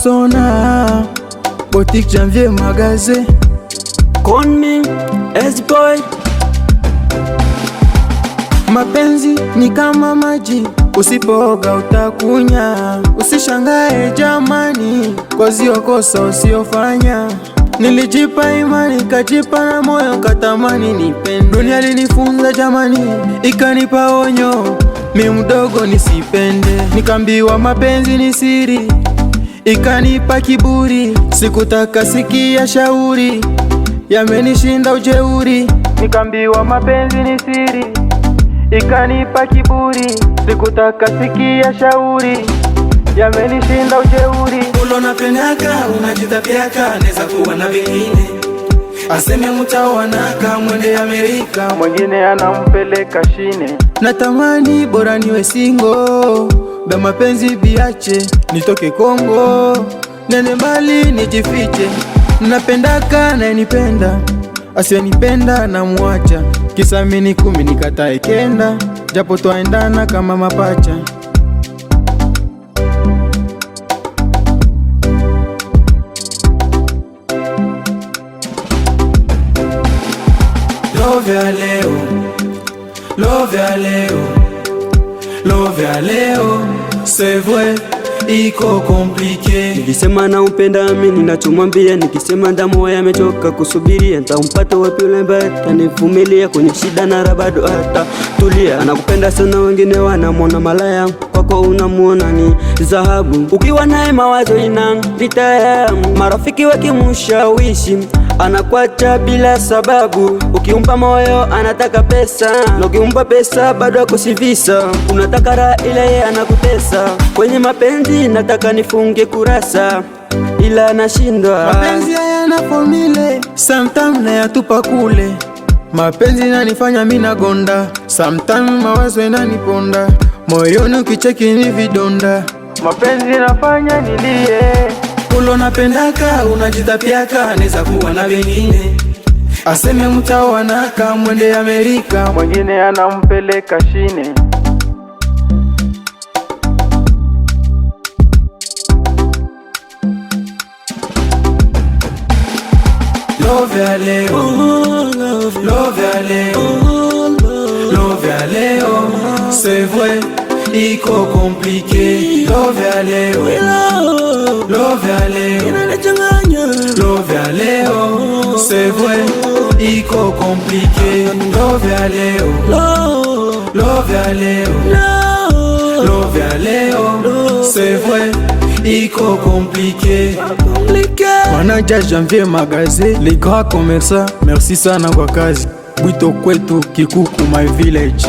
Sona Boutique Janvier Magasin Koni S-Boy. Mapenzi ni kama maji, usipooga utakunya. Usishangae jamani, kwa zio kosa usiofanya. Nilijipa imani, kajipa na moyo, katamani nipende. Dunia ilinifunza jamani, ikanipa onyo, mi mdogo nisipende. Nikambiwa mapenzi ni siri, ikanipa kiburi. Sikutaka sikia shauri, yamenishinda ujeuri. Nikambiwa mapenzi ni siri, ikanipa kiburi. Sikutaka sikia shauri, yamenishinda ujeuri. Ulo napendaka, unajitapiaka, neza kuwa na vingine. Aseme mutawanaka, mwende Amerika, mwengine anampeleka shine. Natamani bora niwe single, ba mapenzi biache, nitoke Kongo, nende mbali nijifiche. Napendaka na nipenda, asiyenipenda na muacha. Kisa mini 10 nikatae kenda, japo twaendana kama mapacha. Love ya leo, love ya leo, love ya leo, c'est vrai, iko komplike. Nilisema na upenda mimi ninachomwambia, nikisema damu yamechoka kusubiria. Nitampata wapi yule ambaye atanivumilia kwenye shida na raha bado hata tulia. Anakupenda sana, wengine wanamwona malaya, kwako unamuona ni dhahabu. Ukiwa naye mawazo ina vita, marafiki wakimshawishi anakuacha bila sababu. Ukiumpa moyo anataka pesa, na ukiumpa pesa bado akusivisa. Unataka raha ile yeye anakutesa. Kwenye mapenzi nataka nifunge kurasa, ila nashindwa. Mapenzi hayana formule, sometimes nayatupa kule. Mapenzi yananifanya mimi nagonda, sometimes mawazo yananiponda. Moyoni ukicheki ni vidonda, mapenzi yanafanya nilie. Ulo napendaka, unajitapiaka, neza kuwa na vingine. Aseme mutawanaka, mwende Amerika, mwengine anampeleka shine. Love ya leo, love ya leo, love ya leo, c'est vrai, iko komplike. Love ya leo, love ya leo, love ya leo, c'est vrai, iko komplike. Love ya leo, love ya leo, love ya leo, c'est vrai, iko komplike. Manager Janvier Magasin, les grands commerçants, merci sana kwa kazi. Bwito kwetu Kikuku my village.